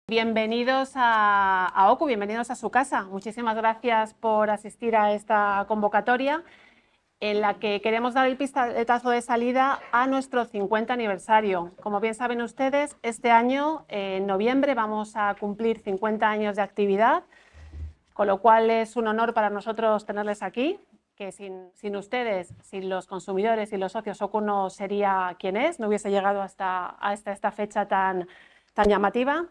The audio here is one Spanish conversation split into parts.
Bienvenidos a OCU, bienvenidos a su casa. Muchísimas gracias por asistir a esta convocatoria en la que queremos dar el pistoletazo de salida a nuestro 50 aniversario. Como bien saben ustedes, este año, en noviembre, vamos a cumplir 50 años de actividad, con lo cual es un honor para nosotros tenerles aquí, que sin ustedes, sin los consumidores y los socios, OCU no sería quien es, no hubiese llegado hasta esta fecha tan llamativa.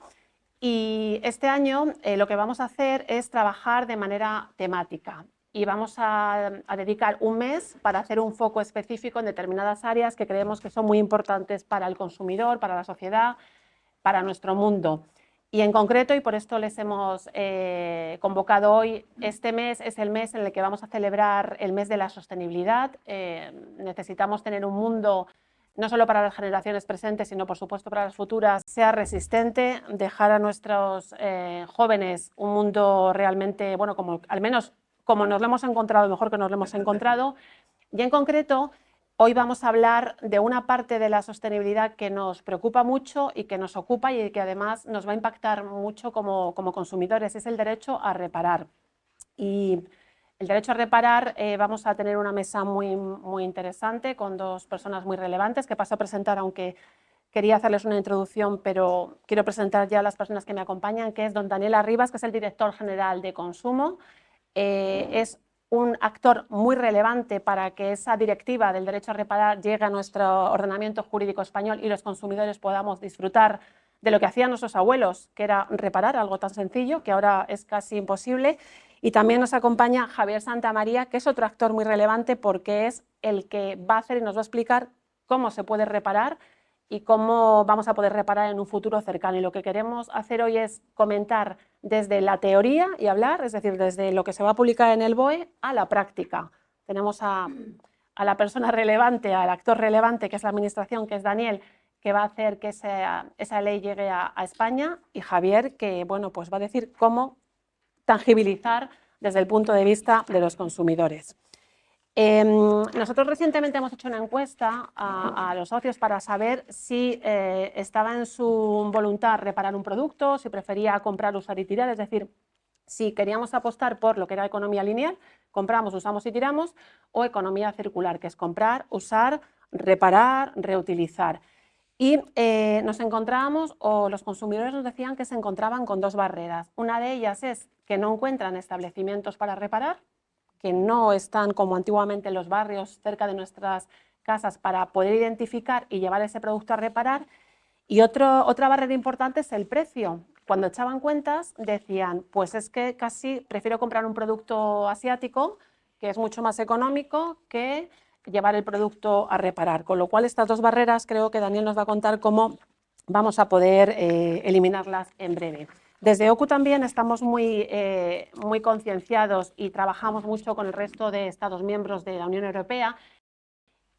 Y este año lo que vamos a hacer es trabajar de manera temática y vamos a dedicar un mes para hacer un foco específico en determinadas áreas que creemos que son muy importantes para el consumidor, para la sociedad, para nuestro mundo. Y en concreto, y por esto les hemos convocado hoy, este mes es el mes en el que vamos a celebrar el mes de la sostenibilidad. Necesitamos tener un mundo, no solo para las generaciones presentes, sino por supuesto para las futuras, sea resistente, dejar a nuestros jóvenes un mundo realmente, bueno, al menos como nos lo hemos encontrado, mejor que nos lo hemos encontrado. Y en concreto, hoy vamos a hablar de una parte de la sostenibilidad que nos preocupa mucho y que nos ocupa y que además nos va a impactar mucho como consumidores, es el derecho a reparar. Y el derecho a reparar, vamos a tener una mesa muy interesante con dos personas muy relevantes que paso a presentar, aunque quería hacerles una introducción, pero quiero presentar ya a las personas que me acompañan, que es don Daniel Arribas, que es el director general de Consumo. Es un actor muy relevante para que esa directiva del derecho a reparar llegue a nuestro ordenamiento jurídico español y los consumidores podamos disfrutar de lo que hacían nuestros abuelos, que era reparar, algo tan sencillo que ahora es casi imposible. Y también nos acompaña Javier Santamaría, que es otro actor muy relevante porque es el que va a hacer y nos va a explicar cómo se puede reparar y cómo vamos a poder reparar en un futuro cercano. Y lo que queremos hacer hoy es comentar desde la teoría y hablar, es decir, desde lo que se va a publicar en el BOE a la práctica. Tenemos a la persona relevante, al actor relevante, que es la Administración, que es Daniel, que va a hacer que esa ley llegue a España, y Javier, que bueno, pues va a decir cómo tangibilizar desde el punto de vista de los consumidores. Nosotros recientemente hemos hecho una encuesta a los socios para saber si estaba en su voluntad reparar un producto, si prefería comprar, usar y tirar, es decir, si queríamos apostar por lo que era economía lineal, compramos, usamos y tiramos, o economía circular, que es comprar, usar, reparar, reutilizar. Y nos encontrábamos, o los consumidores nos decían que se encontraban con dos barreras. Una de ellas es que no encuentran establecimientos para reparar, que no están como antiguamente en los barrios cerca de nuestras casas para poder identificar y llevar ese producto a reparar. Y otra barrera importante es el precio. Cuando echaban cuentas decían, pues es que casi prefiero comprar un producto asiático, que es mucho más económico, que llevar el producto a reparar. Con lo cual, estas dos barreras creo que Daniel nos va a contar cómo vamos a poder eliminarlas en breve. Desde OCU también estamos muy concienciados y trabajamos mucho con el resto de Estados miembros de la Unión Europea,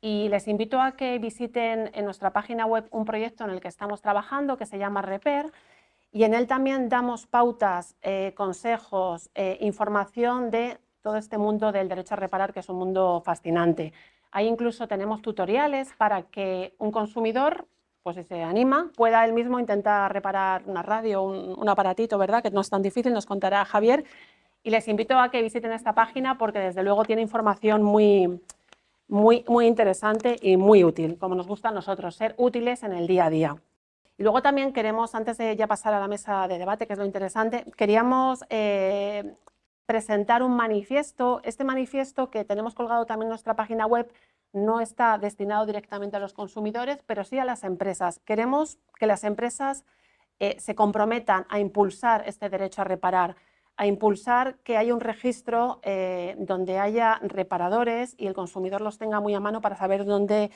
y les invito a que visiten en nuestra página web un proyecto en el que estamos trabajando que se llama Repair, y en él también damos pautas, consejos, información de todo este mundo del derecho a reparar, que es un mundo fascinante. Ahí incluso tenemos tutoriales para que un consumidor, pues si se anima, pueda él mismo intentar reparar una radio, un aparatito, ¿verdad? Que no es tan difícil, nos contará Javier. Y les invito a que visiten esta página porque desde luego tiene información muy interesante y muy útil, como nos gusta a nosotros, ser útiles en el día a día. Y luego también queremos, antes de ya pasar a la mesa de debate, que es lo interesante, queríamos presentar un manifiesto. Este manifiesto, que tenemos colgado también en nuestra página web, no está destinado directamente a los consumidores, pero sí a las empresas. Queremos que las empresas se comprometan a impulsar este derecho a reparar, a impulsar que haya un registro donde haya reparadores y el consumidor los tenga muy a mano para saber dónde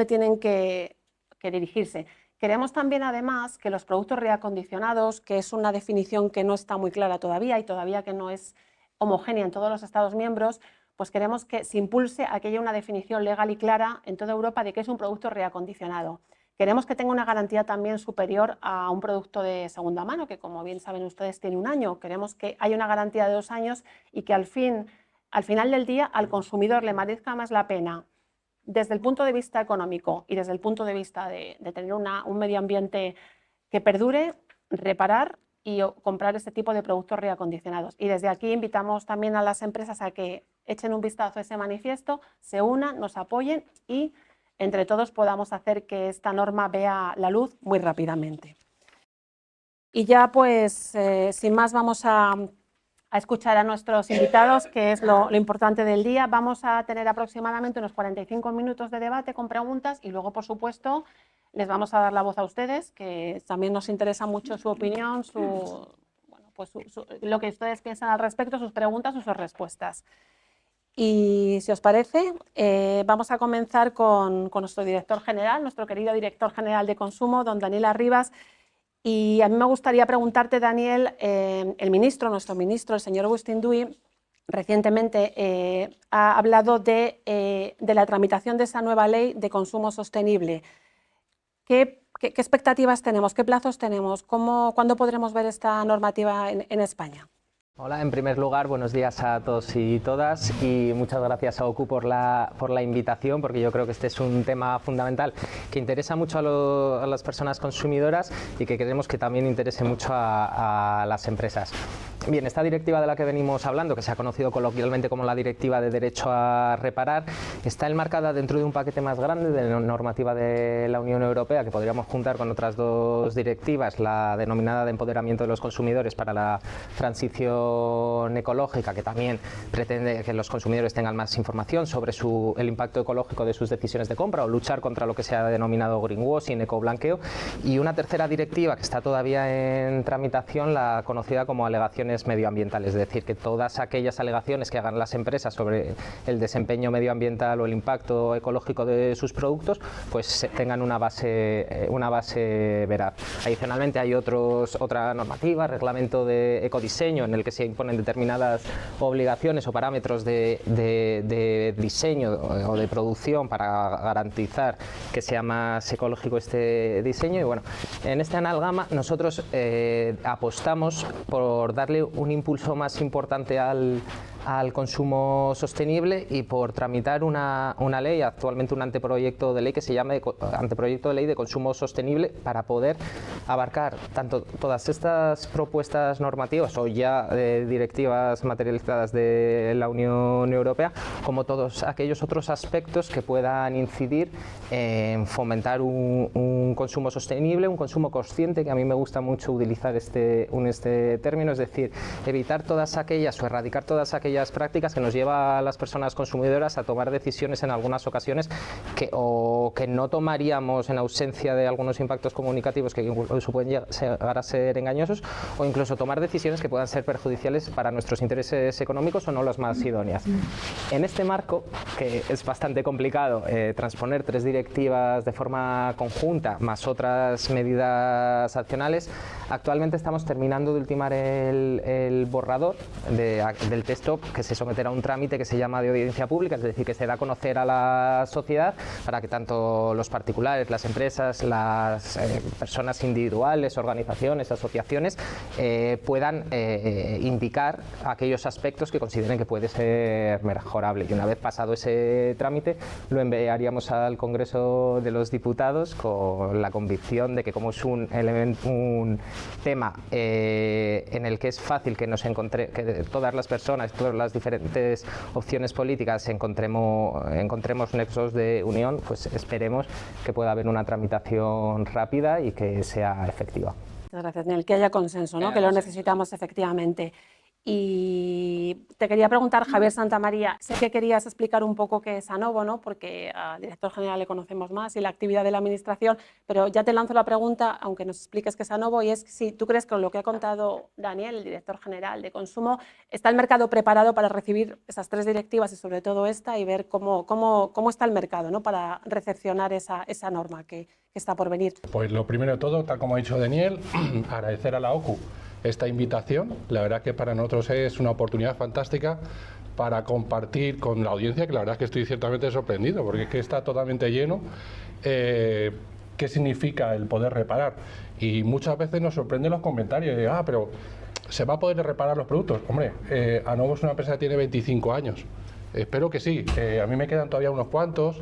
tienen que dirigirse. Queremos también, además, que los productos reacondicionados, que es una definición que no está muy clara todavía y todavía que no es homogénea en todos los Estados miembros, pues queremos que se impulse a que haya una definición legal y clara en toda Europa de qué es un producto reacondicionado. Queremos que tenga una garantía también superior a un producto de segunda mano, que como bien saben ustedes tiene un año. Queremos que haya una garantía de 2 años y que al final del día al consumidor le merezca más la pena, desde el punto de vista económico y desde el punto de vista de tener un medio ambiente que perdure, reparar y comprar este tipo de productos reacondicionados. Y desde aquí invitamos también a las empresas a que echen un vistazo a ese manifiesto, se unan, nos apoyen y entre todos podamos hacer que esta norma vea la luz muy rápidamente. Y ya pues, sin más, vamos a escuchar a nuestros invitados, que es lo importante del día. Vamos a tener aproximadamente unos 45 minutos de debate con preguntas y luego, por supuesto, les vamos a dar la voz a ustedes, que también nos interesa mucho su opinión, lo que ustedes piensan al respecto, sus preguntas o sus respuestas. Y si os parece, vamos a comenzar con nuestro director general, nuestro querido director general de consumo, don Daniel Arribas. Y a mí me gustaría preguntarte, Daniel, nuestro ministro, el señor Agustín Duy, recientemente ha hablado de la tramitación de esa nueva ley de consumo sostenible. ¿Qué expectativas tenemos? ¿Qué plazos tenemos? ¿Cuándo podremos ver esta normativa en España? Hola, en primer lugar, buenos días a todos y todas y muchas gracias a OCU por la invitación, porque yo creo que este es un tema fundamental que interesa mucho a las personas consumidoras y que queremos que también interese mucho a las empresas. Bien, esta directiva de la que venimos hablando, que se ha conocido coloquialmente como la Directiva de Derecho a Reparar, está enmarcada dentro de un paquete más grande de normativa de la Unión Europea, que podríamos juntar con otras dos directivas, la denominada de empoderamiento de los consumidores para la transición ecológica, que también pretende que los consumidores tengan más información sobre el impacto ecológico de sus decisiones de compra o luchar contra lo que se ha denominado greenwashing, ecoblanqueo, y una tercera directiva que está todavía en tramitación, la conocida como alegaciones medioambientales, es decir, que todas aquellas alegaciones que hagan las empresas sobre el desempeño medioambiental o el impacto ecológico de sus productos, pues tengan una base veraz. Adicionalmente hay otra normativa, reglamento de ecodiseño, en el que se imponen determinadas obligaciones o parámetros de diseño o de producción para garantizar que sea más ecológico este diseño. Y bueno, en este analgama nosotros apostamos por darle un impulso más importante al consumo sostenible y por tramitar una ley, actualmente un anteproyecto de ley que se llama Anteproyecto de Ley de Consumo Sostenible, para poder abarcar tanto todas estas propuestas normativas o ya directivas materializadas de la Unión Europea, como todos aquellos otros aspectos que puedan incidir en fomentar un consumo sostenible, un consumo consciente, que a mí me gusta mucho utilizar este término, es decir, evitar todas aquellas o erradicar todas aquellas prácticas que nos lleva a las personas consumidoras a tomar decisiones en algunas ocasiones que no tomaríamos en ausencia de algunos impactos comunicativos que incluso pueden llegar a ser engañosos, o incluso tomar decisiones que puedan ser perjudiciales para nuestros intereses económicos o no las más idóneas. En este marco, que es bastante complicado transponer 3 directivas de forma conjunta más otras medidas adicionales, actualmente estamos terminando de ultimar el borrador del texto, que se someterá a un trámite que se llama de audiencia pública, es decir, que se da a conocer a la sociedad para que tanto los particulares, las empresas, las personas individuales, organizaciones, asociaciones puedan indicar aquellos aspectos que consideren que puede ser mejorable. Y una vez pasado ese trámite, lo enviaríamos al Congreso de los Diputados con la convicción de que, como es un tema en el que es fácil que que todas las personas, todas las diferentes opciones políticas encontremos nexos de unión, pues esperemos que pueda haber una tramitación rápida y que sea efectiva. Muchas gracias, Daniel. Que haya consenso, ¿no? Que lo necesitamos efectivamente. Y te quería preguntar, Javier Santamaría, sé que querías explicar un poco qué es Anovo, ¿no? Porque al director general le conocemos más y la actividad de la administración, pero ya te lanzo la pregunta, aunque nos expliques qué es Anovo, y es si tú crees que con lo que ha contado Daniel, el director general de consumo, está el mercado preparado para recibir esas 3 directivas y sobre todo esta, y ver cómo está el mercado, ¿no? Para recepcionar esa norma que está por venir. Pues lo primero de todo, tal como ha dicho Daniel, agradecer a la OCU esta invitación. La verdad que para nosotros es una oportunidad fantástica para compartir con la audiencia, que la verdad es que estoy ciertamente sorprendido, porque es que está totalmente lleno. ¿Qué significa el poder reparar? Y muchas veces nos sorprenden los comentarios de, pero ¿se va a poder reparar los productos? Hombre, Anovo es una empresa que tiene 25 años. Espero que sí. A mí me quedan todavía unos cuantos.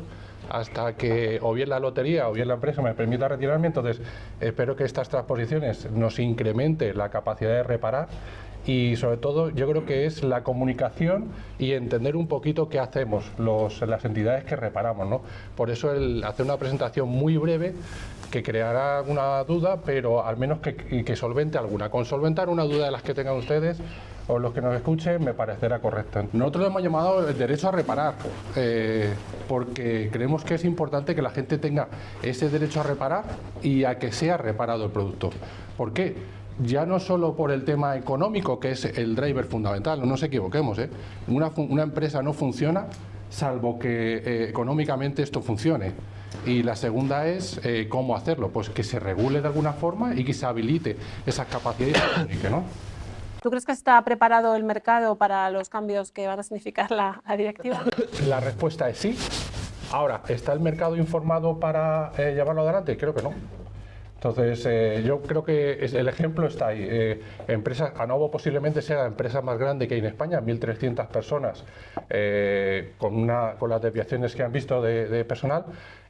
hasta que o bien la lotería o bien la empresa me permita retirarme. Entonces, espero que estas transposiciones nos incremente la capacidad de reparar. Y sobre todo yo creo que es la comunicación y entender un poquito qué hacemos las entidades que reparamos, ¿no? Por eso el hacer una presentación muy breve que creará alguna duda, pero al menos que solvente alguna. Con solventar una duda de las que tengan ustedes o los que nos escuchen me parecerá correcto. Nosotros lo hemos llamado el derecho a reparar, porque creemos que es importante que la gente tenga ese derecho a reparar y a que sea reparado el producto. ¿Por qué? Ya no solo por el tema económico, que es el driver fundamental, no nos equivoquemos, ¿eh? Una empresa no funciona salvo que económicamente esto funcione. Y la segunda es cómo hacerlo, pues que se regule de alguna forma y que se habilite esas capacidades técnicas, ¿no? ¿Tú crees que está preparado el mercado para los cambios que van a significar la directiva? La respuesta es sí. Ahora, ¿está el mercado informado para llevarlo adelante? Creo que no. Entonces, yo creo que el ejemplo está ahí. Empresas, Anovo posiblemente sea la empresa más grande que hay en España, 1.300 personas, con las desviaciones que han visto de personal.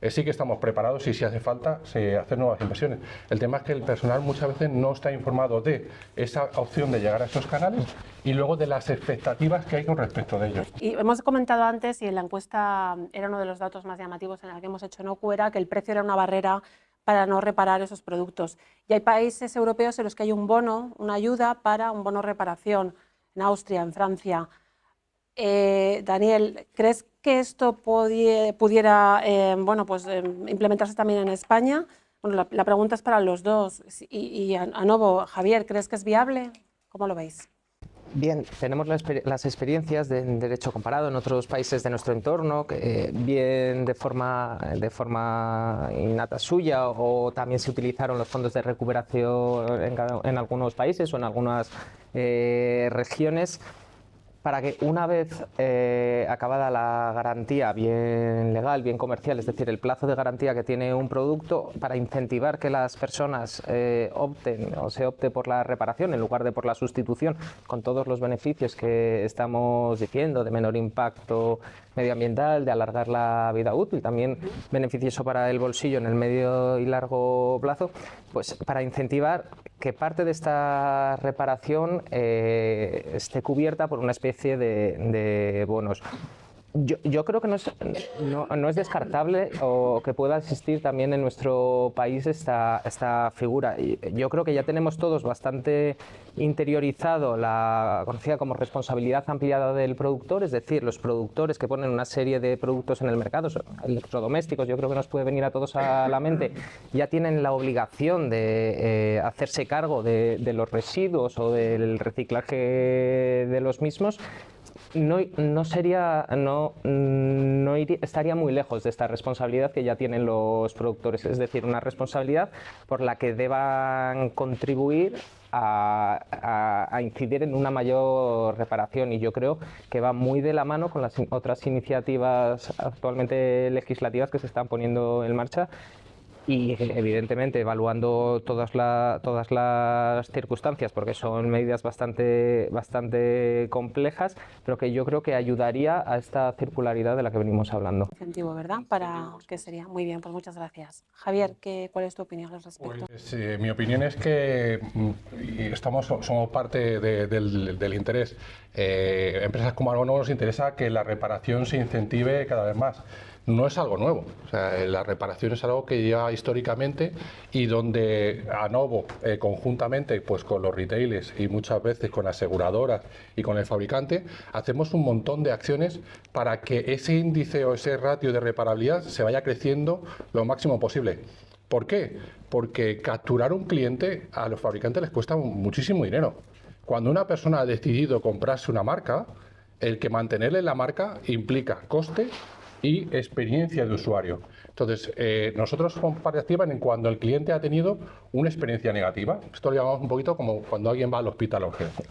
Sí que estamos preparados y si hace falta hacer nuevas inversiones. El tema es que el personal muchas veces no está informado de esa opción de llegar a esos canales y luego de las expectativas que hay con respecto de ellos. Y hemos comentado antes, y en la encuesta era uno de los datos más llamativos en la que hemos hecho en OCU, era que el precio era una barrera para no reparar esos productos. Y hay países europeos en los que hay un bono, una ayuda para un bono reparación, en Austria, en Francia. Daniel, ¿crees que esto pudiera implementarse también en España? Bueno, la pregunta es para los dos. Y Anovo, Javier, ¿crees que es viable? ¿Cómo lo veis? Bien, tenemos las experiencias de derecho comparado en otros países de nuestro entorno, bien de forma innata suya o también se utilizaron los fondos de recuperación en algunos países o en algunas regiones, para que una vez acabada la garantía bien legal, bien comercial, es decir, el plazo de garantía que tiene un producto, para incentivar que las personas opten o se opte por la reparación en lugar de por la sustitución, con todos los beneficios que estamos diciendo, de menor impacto medioambiental, de alargar la vida útil, también beneficioso para el bolsillo en el medio y largo plazo, pues para incentivar que parte de esta reparación esté cubierta por una especie de bonos. Yo creo que no es descartable o que pueda existir también en nuestro país esta figura. Yo creo que ya tenemos todos bastante interiorizado la conocida como responsabilidad ampliada del productor, es decir, los productores que ponen una serie de productos en el mercado, electrodomésticos, yo creo que nos puede venir a todos a la mente, ya tienen la obligación de hacerse cargo de los residuos o del reciclaje de los mismos. Estaría muy lejos de esta responsabilidad que ya tienen los productores, es decir, una responsabilidad por la que deban contribuir a incidir en una mayor reparación, y yo creo que va muy de la mano con las otras iniciativas actualmente legislativas que se están poniendo en marcha. Y evidentemente evaluando todas las circunstancias, porque son medidas bastante complejas, pero que yo creo que ayudaría a esta circularidad de la que venimos hablando. Incentivo, ¿verdad? Para que sería muy bien, pues muchas gracias. Javier, ¿cuál es tu opinión al respecto? Pues, mi opinión es que somos parte del interés. Empresas como Anovo nos interesa que la reparación se incentive cada vez más. No es algo nuevo, o sea, la reparación es algo que lleva históricamente y donde Anovo conjuntamente pues con los retailers y muchas veces con aseguradoras y con el fabricante hacemos un montón de acciones para que ese índice o ese ratio de reparabilidad se vaya creciendo lo máximo posible. ¿Por qué? Porque capturar un cliente a los fabricantes les cuesta muchísimo dinero. Cuando una persona ha decidido comprarse una marca, el que mantenerle la marca implica coste y experiencia de usuario. Entonces, nosotros somos parte activa en cuando el cliente ha tenido una experiencia negativa. Esto lo llamamos un poquito como cuando alguien va al hospital a urgencias.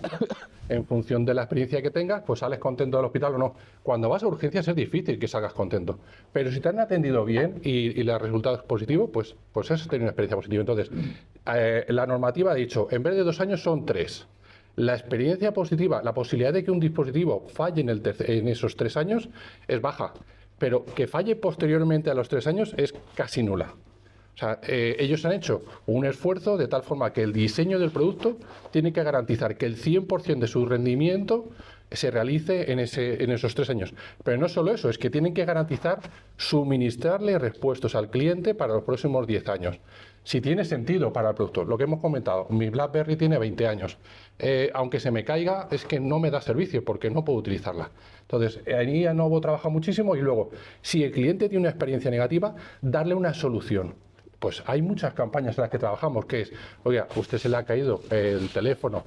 En función de la experiencia que tengas, pues sales contento del hospital o no. Cuando vas a urgencias es difícil que salgas contento. Pero si te han atendido bien y el resultado es positivo, pues eso es tener una experiencia positiva. Entonces, la normativa ha dicho, en vez de 2 años son 3. La experiencia positiva, la posibilidad de que un dispositivo falle en esos 3 años es baja. pero que falle posteriormente a los 3 años es casi nula. O sea, ellos han hecho un esfuerzo de tal forma que el diseño del producto tiene que garantizar que el 100% de su rendimiento se realice en esos 3 años. Pero no solo eso, es que tienen que garantizar suministrarle repuestos al cliente para los próximos 10 años. Si tiene sentido para el producto, lo que hemos comentado, mi BlackBerry tiene 20 años. Aunque se me caiga, es que no me da servicio porque no puedo utilizarla. Entonces, ahí Anovo trabaja muchísimo y luego, si el cliente tiene una experiencia negativa, darle una solución. Pues hay muchas campañas en las que trabajamos, que es, oiga, usted se le ha caído el teléfono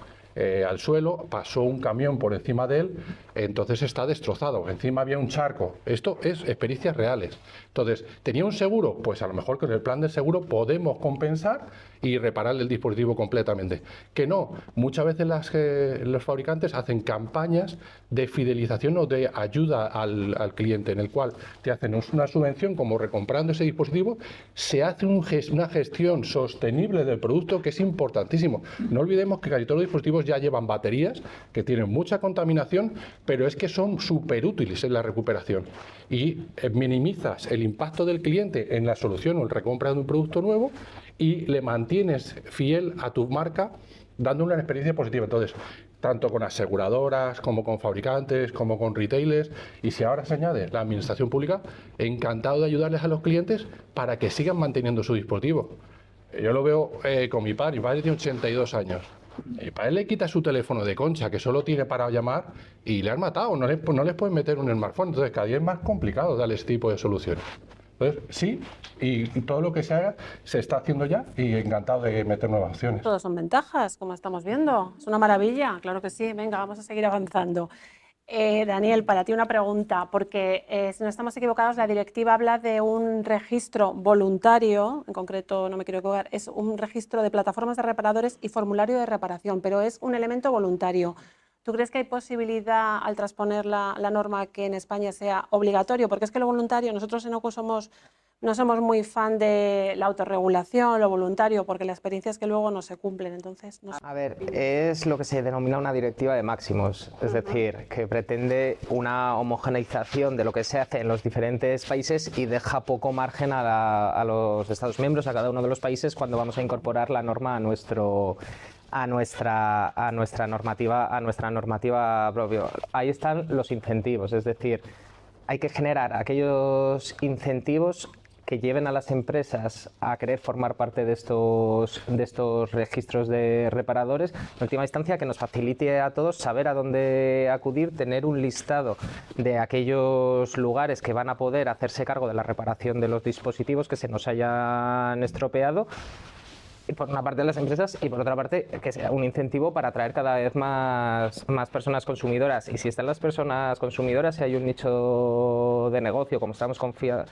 al suelo, pasó un camión por encima de él, entonces está destrozado, encima había un charco. Esto es experiencias reales. Entonces, ¿tenía un seguro? Pues a lo mejor con el plan del seguro podemos compensar y reparar el dispositivo completamente. Que no, muchas veces los fabricantes hacen campañas de fidelización o de ayuda al cliente, en el cual te hacen una subvención como recomprando ese dispositivo, se hace una gestión sostenible del producto que es importantísimo. No olvidemos que casi todos los dispositivos ya llevan baterías que tienen mucha contaminación, pero es que son súper útiles en la recuperación y minimizas el impacto del cliente en la solución o el recompra de un producto nuevo y le mantienes fiel a tu marca dando una experiencia positiva. Entonces, tanto con aseguradoras como con fabricantes, como con retailers, y si ahora se añade la administración pública, encantado de ayudarles a los clientes para que sigan manteniendo su dispositivo. Yo lo veo con mi padre tiene 82 años. Mi padre le quita su teléfono de concha, que solo tiene para llamar, y le han matado, no les pueden meter un smartphone. Entonces, cada día es más complicado darle este tipo de soluciones. Entonces, sí, y todo lo que se haga se está haciendo ya y encantado de meter nuevas opciones. Todos son ventajas, como estamos viendo. Es una maravilla, claro que sí. Venga, vamos a seguir avanzando. Daniel, para ti una pregunta, porque si no estamos equivocados, la directiva habla de un registro voluntario, en concreto, no me quiero equivocar, es un registro de plataformas de reparadores y formulario de reparación, pero es un elemento voluntario. ¿Tú crees que hay posibilidad, al transponer la norma, que en España sea obligatorio? Porque es que lo voluntario, nosotros en OCU no somos muy fan de la autorregulación, lo voluntario, porque la experiencia es que luego no se cumplen. Entonces, no sé. A ver, es lo que se denomina una directiva de máximos, es decir, que pretende una homogeneización de lo que se hace en los diferentes países y deja poco margen a los Estados miembros, a cada uno de los países, cuando vamos a incorporar la norma a nuestra normativa propia. Ahí están los incentivos, es decir, hay que generar aquellos incentivos que lleven a las empresas a querer formar parte de estos registros de reparadores, en última instancia que nos facilite a todos saber a dónde acudir, tener un listado de aquellos lugares que van a poder hacerse cargo de la reparación de los dispositivos que se nos hayan estropeado, por una parte de las empresas y por otra parte que sea un incentivo para atraer cada vez más personas consumidoras. Y si están las personas consumidoras, si hay un nicho de negocio, como estamos confiados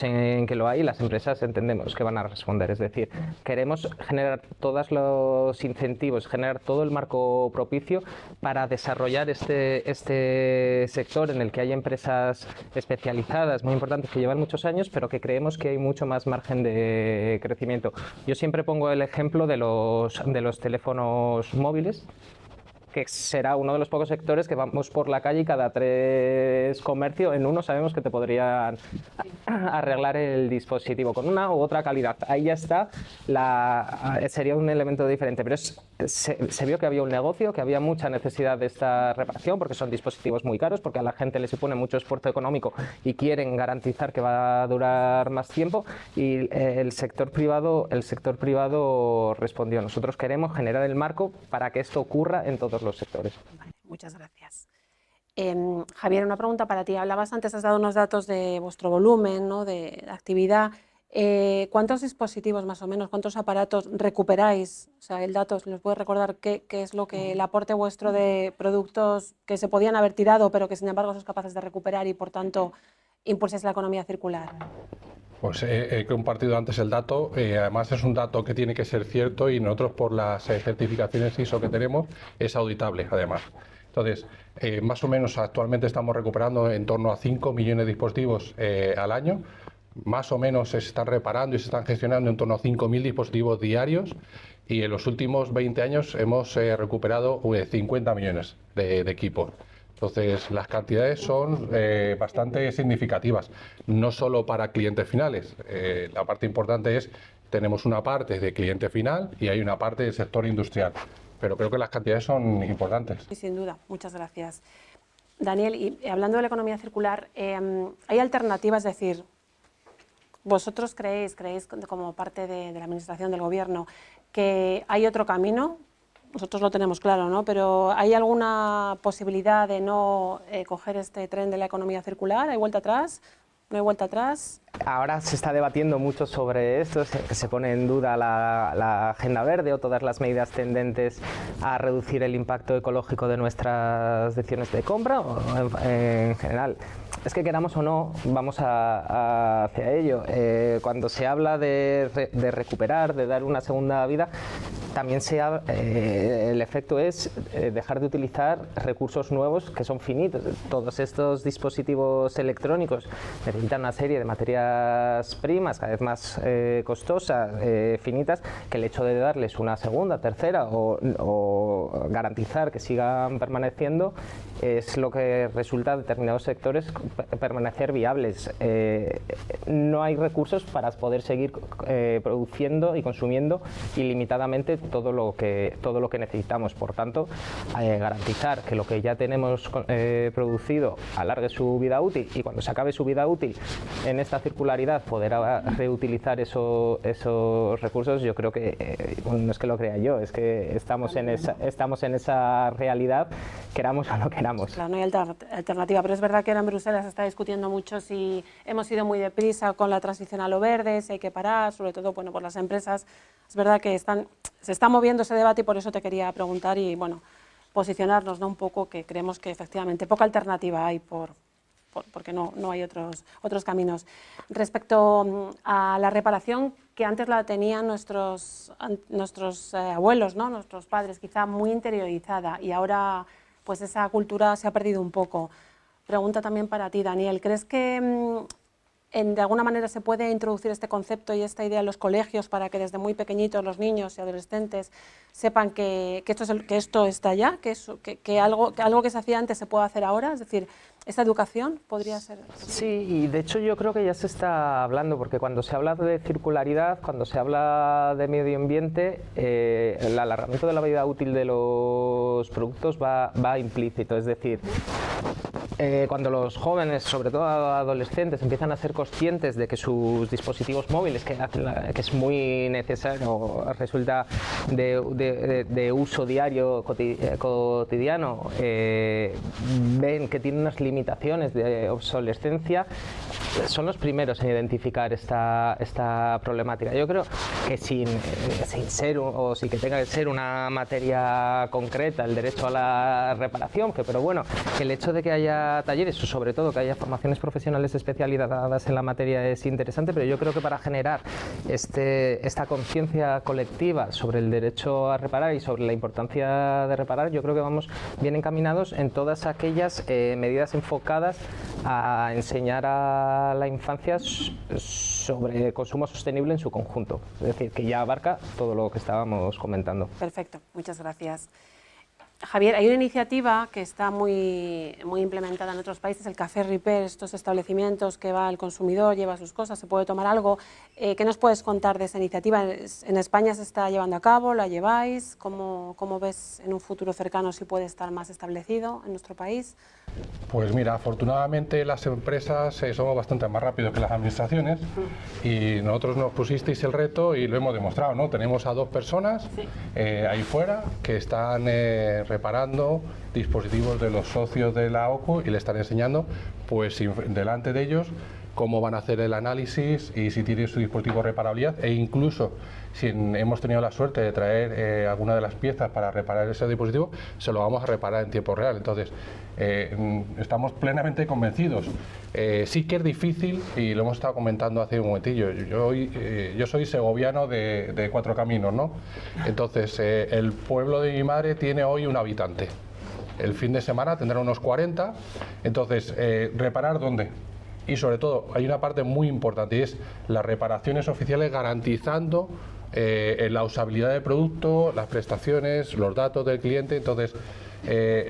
en que lo hay, las empresas entendemos que van a responder. Es decir, queremos generar todos los incentivos, generar todo el marco propicio para desarrollar este sector en el que hay empresas especializadas muy importantes que llevan muchos años, pero que creemos que hay mucho más margen de crecimiento. Yo siempre pongo el ejemplo de los teléfonos móviles, que será uno de los pocos sectores que vamos por la calle y cada 3 comercios en uno sabemos que te podrían arreglar el dispositivo con una u otra calidad. Ahí ya está, sería un elemento diferente, pero se vio que había un negocio, que había mucha necesidad de esta reparación porque son dispositivos muy caros, porque a la gente le supone mucho esfuerzo económico y quieren garantizar que va a durar más tiempo, y el sector privado respondió. Nosotros queremos generar el marco para que esto ocurra en todos los sectores. Vale, muchas gracias. Javier, una pregunta para ti. Hablabas antes, has dado unos datos de vuestro volumen, ¿no?, de actividad. ¿Cuántos dispositivos más o menos, cuántos aparatos recuperáis? O sea, el dato, ¿nos puede recordar qué es lo que el aporte vuestro de productos que se podían haber tirado, pero que sin embargo sois capaces de recuperar y por tanto impulsáis la economía circular? Pues he compartido antes el dato, además es un dato que tiene que ser cierto y nosotros por las certificaciones ISO que tenemos es auditable además. Entonces, más o menos actualmente estamos recuperando en torno a 5 millones de dispositivos al año, más o menos se están reparando y se están gestionando en torno a 5.000 dispositivos diarios y en los últimos 20 años hemos recuperado 50 millones de equipos. Entonces, las cantidades son bastante significativas, no solo para clientes finales. La parte importante es, tenemos una parte de cliente final y hay una parte del sector industrial, pero creo que las cantidades son importantes. Sí, sin duda, muchas gracias. Daniel, y hablando de la economía circular, ¿hay alternativas? Es decir, ¿vosotros creéis como parte de la administración del gobierno que hay otro camino? Nosotros lo tenemos claro, ¿no? Pero ¿hay alguna posibilidad de no coger este tren de la economía circular? ¿Hay vuelta atrás? ¿No hay vuelta atrás? Ahora se está debatiendo mucho sobre esto, se pone en duda la agenda verde o todas las medidas tendentes a reducir el impacto ecológico de nuestras decisiones de compra o en general. Es que queramos o no, vamos hacia ello. Cuando se habla de recuperar, de dar una segunda vida, también el efecto es dejar de utilizar recursos nuevos que son finitos. Todos estos dispositivos electrónicos necesitan una serie de materias primas cada vez más costosas, finitas, que el hecho de darles una segunda, tercera o garantizar que sigan permaneciendo es lo que resulta a determinados sectores permanecer viables. No hay recursos para poder seguir produciendo y consumiendo ilimitadamente todo lo que necesitamos. Por tanto, garantizar que lo que ya tenemos producido alargue su vida útil y cuando se acabe su vida útil en esta circularidad poder reutilizar esos recursos, yo creo que no es que lo crea yo, es que estamos en esa realidad, queramos o no queramos. Claro, no hay alternativa, pero es verdad que ahora en Bruselas se está discutiendo mucho si hemos ido muy deprisa con la transición a lo verde, si hay que parar, sobre todo por las empresas. Es verdad que se está moviendo ese debate y por eso te quería preguntar y posicionarnos, ¿no? Un poco, que creemos que efectivamente poca alternativa hay porque no hay otros caminos. Respecto a la reparación, que antes la tenían nuestros abuelos, ¿no? Nuestros padres, quizá muy interiorizada, y ahora pues esa cultura se ha perdido un poco. Pregunta también para ti, Daniel, ¿crees que de alguna manera se puede introducir este concepto y esta idea en los colegios para que desde muy pequeñitos los niños y adolescentes sepan que esto está ya, que algo que se hacía antes se puede hacer ahora? Es decir, ¿esta educación podría ser? Sí, y de hecho yo creo que ya se está hablando, porque cuando se habla de circularidad, cuando se habla de medio ambiente, el alargamiento de la vida útil de los productos va implícito, es decir, cuando los jóvenes, sobre todo adolescentes, empiezan a ser conscientes de que sus dispositivos móviles, que es muy necesario, resulta de uso diario, cotidiano, ven que tienen unas limitaciones de obsolescencia, son los primeros en identificar esta problemática. Yo creo que sin que tenga que ser una materia concreta el derecho a la reparación, pero bueno, que el hecho de que haya talleres o sobre todo que haya formaciones profesionales especializadas en la materia es interesante, pero yo creo que para generar esta conciencia colectiva sobre el derecho a reparar y sobre la importancia de reparar, yo creo que vamos bien encaminados en todas aquellas medidas enfocadas a enseñar a la infancia sobre consumo sostenible en su conjunto, es decir, que ya abarca todo lo que estábamos comentando. Perfecto, muchas gracias. Javier, hay una iniciativa que está muy implementada en otros países, el Café Repair, estos establecimientos que va el consumidor, lleva sus cosas, se puede tomar algo. ¿Qué nos puedes contar de esa iniciativa? ¿En España se está llevando a cabo? ¿La lleváis? ¿Cómo ves en un futuro cercano si puede estar más establecido en nuestro país? Pues mira, afortunadamente las empresas somos bastante más rápidos que las administraciones y nosotros nos pusisteis el reto y lo hemos demostrado, ¿no? Tenemos a 2 personas ahí fuera que están reparando dispositivos de los socios de la OCU y le están enseñando, pues delante de ellos, cómo van a hacer el análisis y si tiene su dispositivo reparabilidad, e incluso si hemos tenido la suerte de traer alguna de las piezas para reparar ese dispositivo, se lo vamos a reparar en tiempo real. Entonces, estamos plenamente convencidos. Sí que es difícil, y lo hemos estado comentando hace un momentillo, yo soy segoviano de Cuatro Caminos, ¿no? Entonces, el pueblo de mi madre tiene hoy un habitante. El fin de semana tendrá unos 40. Entonces, ¿reparar dónde? Y sobre todo, hay una parte muy importante y es las reparaciones oficiales garantizando la usabilidad del producto, las prestaciones, los datos del cliente. Entonces,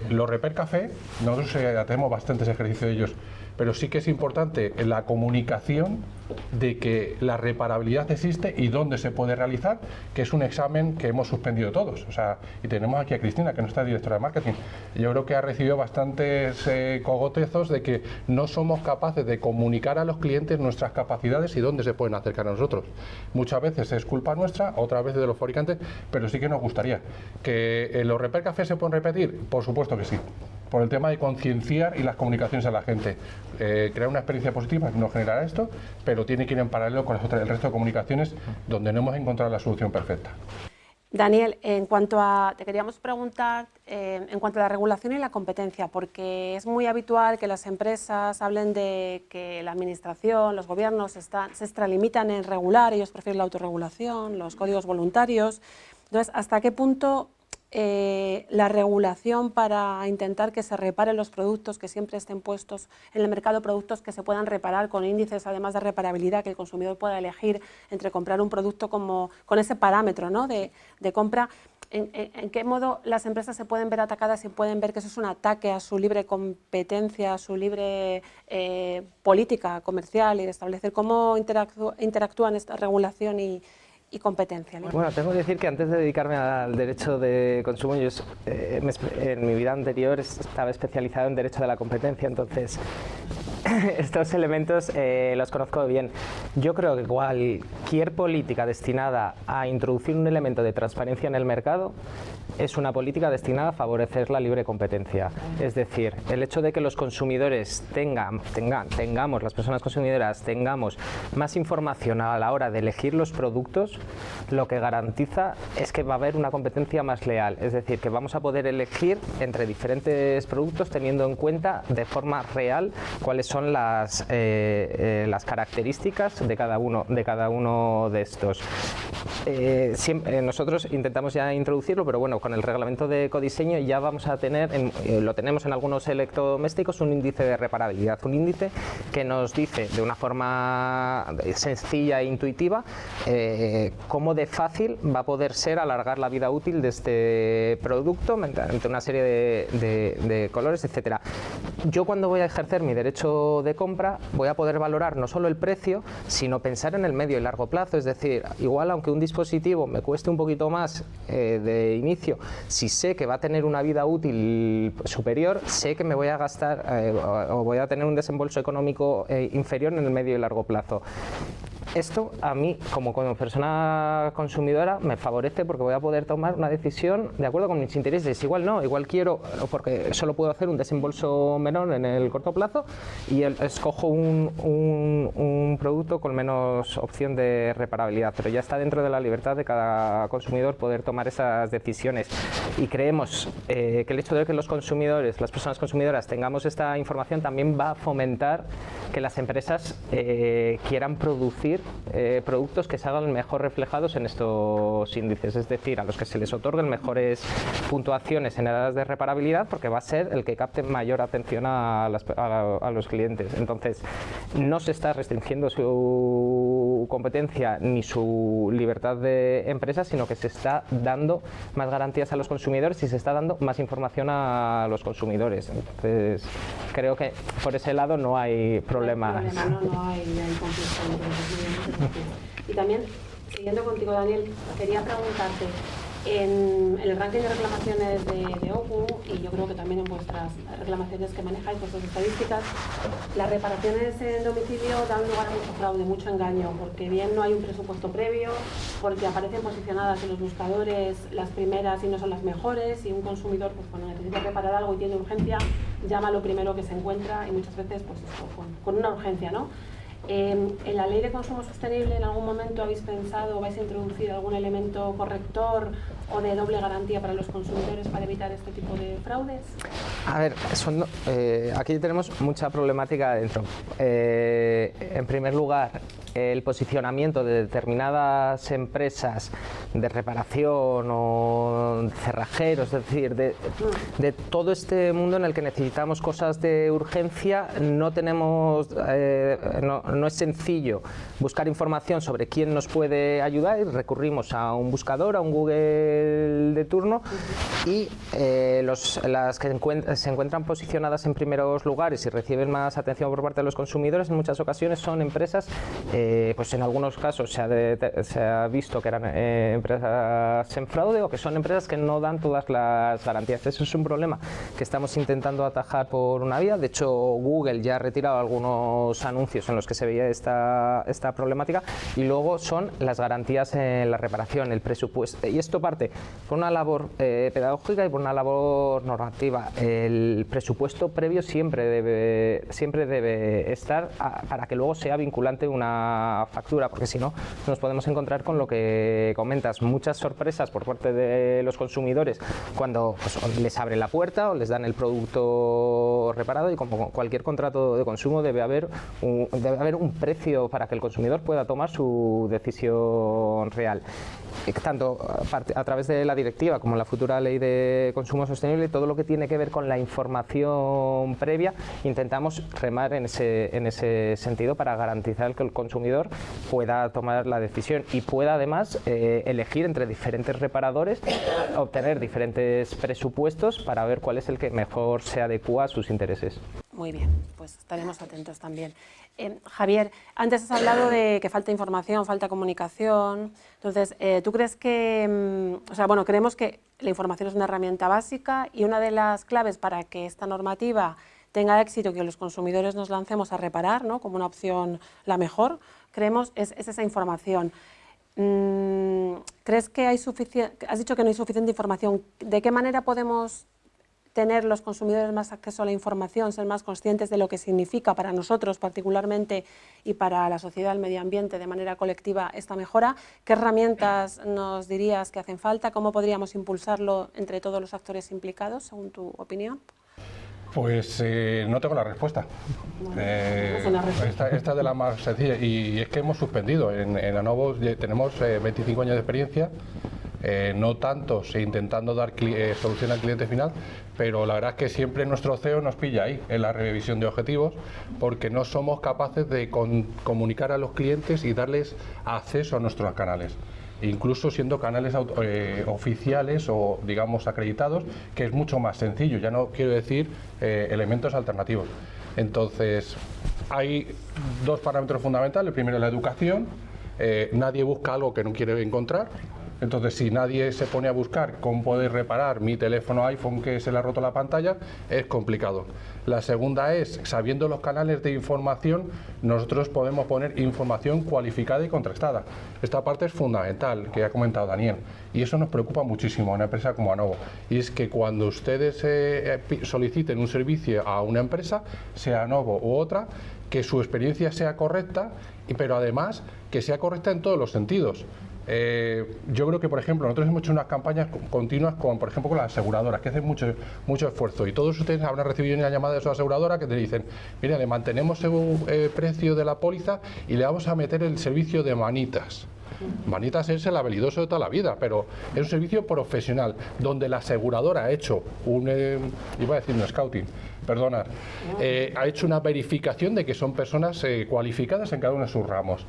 Los Repair Café, nosotros hacemos bastantes ejercicios de ellos, pero sí que es importante la comunicación de que la reparabilidad existe y dónde se puede realizar, que es un examen que hemos suspendido todos. O sea, y tenemos aquí a Cristina, que no está directora de marketing. Yo creo que ha recibido bastantes cogotezos de que no somos capaces de comunicar a los clientes nuestras capacidades y dónde se pueden acercar a nosotros. Muchas veces es culpa nuestra, otras veces de los fabricantes, pero sí que nos gustaría. ¿Que los Repair Café se pueden repetir? Por supuesto que sí. Por el tema de concienciar y las comunicaciones a la gente. Crear una experiencia positiva no generará esto, pero tiene que ir en paralelo con el resto de comunicaciones donde no hemos encontrado la solución perfecta. Daniel, te queríamos preguntar en cuanto a la regulación y la competencia, porque es muy habitual que las empresas hablen de que la administración, los gobiernos se extralimitan en regular, ellos prefieren la autorregulación, los códigos voluntarios. Entonces, ¿hasta qué punto la regulación para intentar que se reparen los productos, que siempre estén puestos en el mercado productos que se puedan reparar con índices además de reparabilidad, que el consumidor pueda elegir entre comprar un producto con ese parámetro, ¿no?, de compra? ¿En qué modo las empresas se pueden ver atacadas y pueden ver que eso es un ataque a su libre competencia, a su libre política comercial, y de establecer cómo interactúan esta regulación y competencia? Bueno, tengo que decir que antes de dedicarme al derecho de consumo, yo en mi vida anterior estaba especializado en derecho de la competencia, entonces estos elementos los conozco bien. Yo creo que cualquier política destinada a introducir un elemento de transparencia en el mercado es una política destinada a favorecer la libre competencia. Es decir, el hecho de que los consumidores tengamos, las personas consumidoras, tengamos más información a la hora de elegir los productos, lo que garantiza es que va a haber una competencia más leal. Es decir, que vamos a poder elegir entre diferentes productos teniendo en cuenta de forma real cuáles son las características de cada uno de estos. Nosotros intentamos ya introducirlo, pero bueno, con el reglamento de ecodiseño ya vamos a tener, lo tenemos en algunos electrodomésticos, un índice de reparabilidad, un índice que nos dice de una forma sencilla e intuitiva cómo de fácil va a poder ser alargar la vida útil de este producto mediante una serie de colores, etcétera. Yo cuando voy a ejercer mi derecho de compra voy a poder valorar no solo el precio, sino pensar en el medio y largo plazo. Es decir, igual aunque un dispositivo me cueste un poquito más de inicio, si sé que va a tener una vida útil superior, sé que me voy a gastar o voy a tener un desembolso económico inferior en el medio y largo plazo. Esto a mí, como persona consumidora, me favorece porque voy a poder tomar una decisión de acuerdo con mis intereses. Igual quiero, porque solo puedo hacer un desembolso menor en el corto plazo y escojo un producto con menos opción de reparabilidad, pero ya está dentro de la libertad de cada consumidor poder tomar esas decisiones. Y creemos que el hecho de que los consumidores, las personas consumidoras, tengamos esta información también va a fomentar que las empresas quieran producir productos que se hagan mejor reflejados en estos índices, es decir, a los que se les otorguen mejores puntuaciones en edades de reparabilidad, porque va a ser el que capte mayor atención a los clientes. Entonces, no se está restringiendo su competencia ni su libertad de empresa, sino que se está dando más garantías a los consumidores y se está dando más información a los consumidores. Entonces, creo que por ese lado no hay problemas. No hay conflicto. Y también, siguiendo contigo, Daniel, quería preguntarte, en el ranking de reclamaciones de OCU, y yo creo que también en vuestras reclamaciones que manejáis, vuestras estadísticas, las reparaciones en domicilio dan lugar a mucho fraude, mucho engaño, porque bien no hay un presupuesto previo, porque aparecen posicionadas en los buscadores las primeras y no son las mejores, y un consumidor, pues cuando necesita reparar algo y tiene urgencia, llama lo primero que se encuentra, y muchas veces pues esto, con una urgencia, ¿no? ¿En la ley de consumo sostenible en algún momento habéis pensado o vais a introducir algún elemento corrector o de doble garantía para los consumidores para evitar este tipo de fraudes? A ver, aquí tenemos mucha problemática dentro. En primer lugar, el posicionamiento de determinadas empresas de reparación o cerrajeros, es decir, de todo este mundo en el que necesitamos cosas de urgencia, no tenemos, no es sencillo buscar información sobre quién nos puede ayudar y recurrimos a un buscador, a un Google de turno, y las que se encuentran posicionadas en primeros lugares y reciben más atención por parte de los consumidores en muchas ocasiones son empresas, pues en algunos casos se ha visto que eran empresas en fraude o que son empresas que no dan todas las garantías. Eso es un problema que estamos intentando atajar por una vía. De hecho, Google ya ha retirado algunos anuncios en los que se veía esta problemática, y luego son las garantías en la reparación, el presupuesto, y esto parte por una labor pedagógica y por una labor normativa. El presupuesto previo siempre debe estar para que luego sea vinculante una factura, porque si no nos podemos encontrar con lo que comentas, muchas sorpresas por parte de los consumidores cuando pues, les abren la puerta o les dan el producto reparado, y como cualquier contrato de consumo debe haber un precio para que el consumidor pueda tomar su decisión real. Tanto a través de la directiva como la futura ley de consumo sostenible, todo lo que tiene que ver con la información previa, intentamos remar en ese sentido para garantizar que el consumidor pueda tomar la decisión y pueda además elegir entre diferentes reparadores, obtener diferentes presupuestos para ver cuál es el que mejor se adecua a sus intereses. Muy bien, pues estaremos atentos también. Javier, antes has hablado de que falta información, falta comunicación. Entonces, ¿tú crees que, creemos que la información es una herramienta básica y una de las claves para que esta normativa tenga éxito, que los consumidores nos lancemos a reparar, ¿no?, como una opción la mejor, creemos, es esa información? ¿Crees que has dicho que no hay suficiente información? ¿De qué manera podemos tener los consumidores más acceso a la información, ser más conscientes de lo que significa para nosotros particularmente y para la sociedad, el medio ambiente, de manera colectiva esta mejora? ¿Qué herramientas nos dirías que hacen falta? ¿Cómo podríamos impulsarlo entre todos los actores implicados, según tu opinión? Pues no tengo la respuesta. Esta es de la más sencilla, y es que hemos suspendido. En Anovo tenemos 25 años de experiencia, no tantos intentando dar solución al cliente final, pero la verdad es que siempre nuestro CEO nos pilla ahí, en la revisión de objetivos, porque no somos capaces de comunicar a los clientes y darles acceso a nuestros canales, incluso siendo canales oficiales o, digamos, acreditados, que es mucho más sencillo, ya no quiero decir elementos alternativos. Entonces, hay dos parámetros fundamentales. El primero es la educación. Nadie busca algo que no quiere encontrar. Entonces, si nadie se pone a buscar cómo poder reparar mi teléfono iPhone que se le ha roto la pantalla, es complicado. La segunda es, sabiendo los canales de información, nosotros podemos poner información cualificada y contrastada. Esta parte es fundamental, que ha comentado Daniel, y eso nos preocupa muchísimo a una empresa como Anovo. Y es que cuando ustedes soliciten un servicio a una empresa, sea Anovo u otra, que su experiencia sea correcta, pero además que sea correcta en todos los sentidos. Yo creo que, por ejemplo, nosotros hemos hecho unas campañas continuas por ejemplo, con las aseguradoras, que hacen mucho esfuerzo, y todos ustedes habrán recibido una llamada de su aseguradora que te dicen: mira, le mantenemos el precio de la póliza y le vamos a meter el servicio de manitas. Manitas es el habilidoso de toda la vida, pero es un servicio profesional donde la aseguradora ha hecho un scouting, ha hecho una verificación de que son personas cualificadas en cada uno de sus ramos.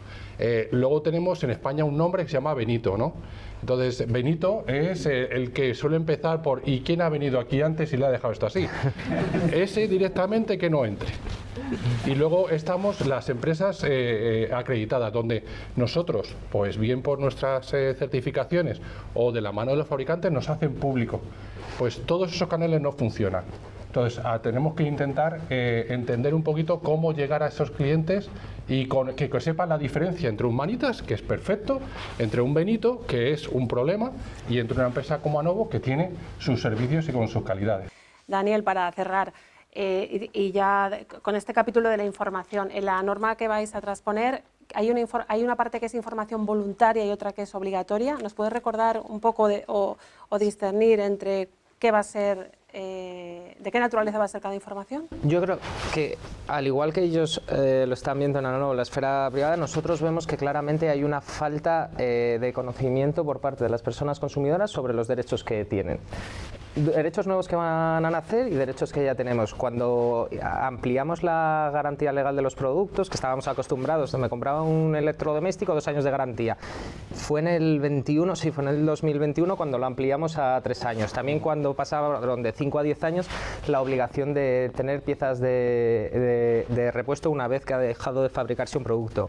Luego tenemos en España un nombre que se llama Benito, ¿no? Entonces, Benito es el que suele empezar por ¿y quién ha venido aquí antes y le ha dejado esto así? Ese directamente que no entre. Y luego estamos las empresas acreditadas, donde nosotros, pues bien por nuestras certificaciones o de la mano de los fabricantes, nos hacen público. Pues todos esos canales no funcionan. Entonces, tenemos que intentar entender un poquito cómo llegar a esos clientes y que sepan la diferencia entre un Manitas, que es perfecto, entre un Benito, que es un problema, y entre una empresa como Anovo, que tiene sus servicios y con sus calidades. Daniel, para cerrar, y ya con este capítulo de la información, en la norma que vais a transponer, hay una parte que es información voluntaria y otra que es obligatoria. ¿Nos puedes recordar un poco o discernir entre qué va a ser, de qué naturaleza va a ser cada información? Yo creo que, al igual que ellos lo están viendo en la esfera privada, nosotros vemos que claramente hay una falta de conocimiento por parte de las personas consumidoras sobre los derechos que tienen. derechos nuevos que van a nacer y derechos que ya tenemos. Cuando ampliamos la garantía legal de los productos, que estábamos acostumbrados, me compraba un electrodoméstico, 2 años de garantía. Fue en el 21, sí, fue en el 2021 cuando lo ampliamos a 3 años. También cuando pasaron de 5 a 10 años la obligación de tener piezas de repuesto una vez que ha dejado de fabricarse un producto.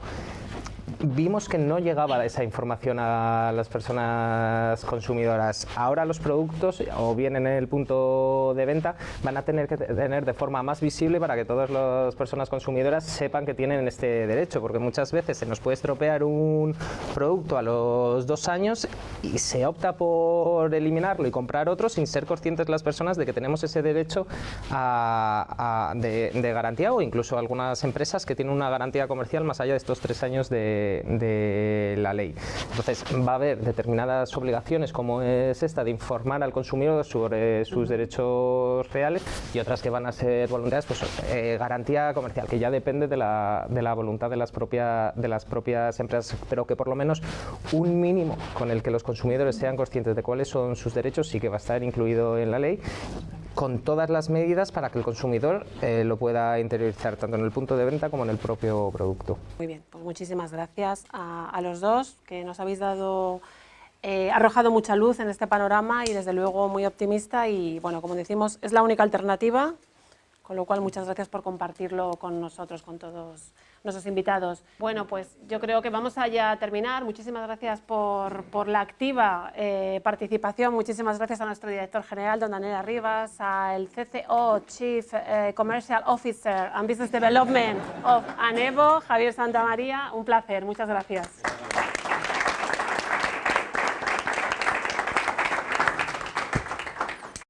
Vimos que no llegaba esa información a las personas consumidoras. Ahora los productos, o bien en el punto de venta, van a tener que tener de forma más visible para que todas las personas consumidoras sepan que tienen este derecho, porque muchas veces se nos puede estropear un producto a los 2 años y se opta por eliminarlo y comprar otro sin ser conscientes las personas de que tenemos ese derecho de garantía, o incluso algunas empresas que tienen una garantía comercial más allá de estos 3 años de la ley. Entonces va a haber determinadas obligaciones, como es esta de informar al consumidor sobre sus derechos reales, y otras que van a ser voluntarias, pues garantía comercial, que ya depende de la voluntad de las propias empresas, pero que por lo menos un mínimo con el que los consumidores sean conscientes de cuáles son sus derechos sí que va a estar incluido en la ley, con todas las medidas para que el consumidor lo pueda interiorizar tanto en el punto de venta como en el propio producto. Muy bien, pues muchísimas gracias a los dos, que nos habéis dado, arrojado mucha luz en este panorama y desde luego muy optimista, y bueno, como decimos, es la única alternativa, con lo cual muchas gracias por compartirlo con nosotros, con todos nuestros invitados. Bueno, pues yo creo que vamos a ya terminar. Muchísimas gracias por la activa participación. Muchísimas gracias a nuestro director general, don Daniel Arribas, al CCO, Chief Commercial Officer and Business Development of Anevo, Javier Santamaría. Un placer, muchas gracias.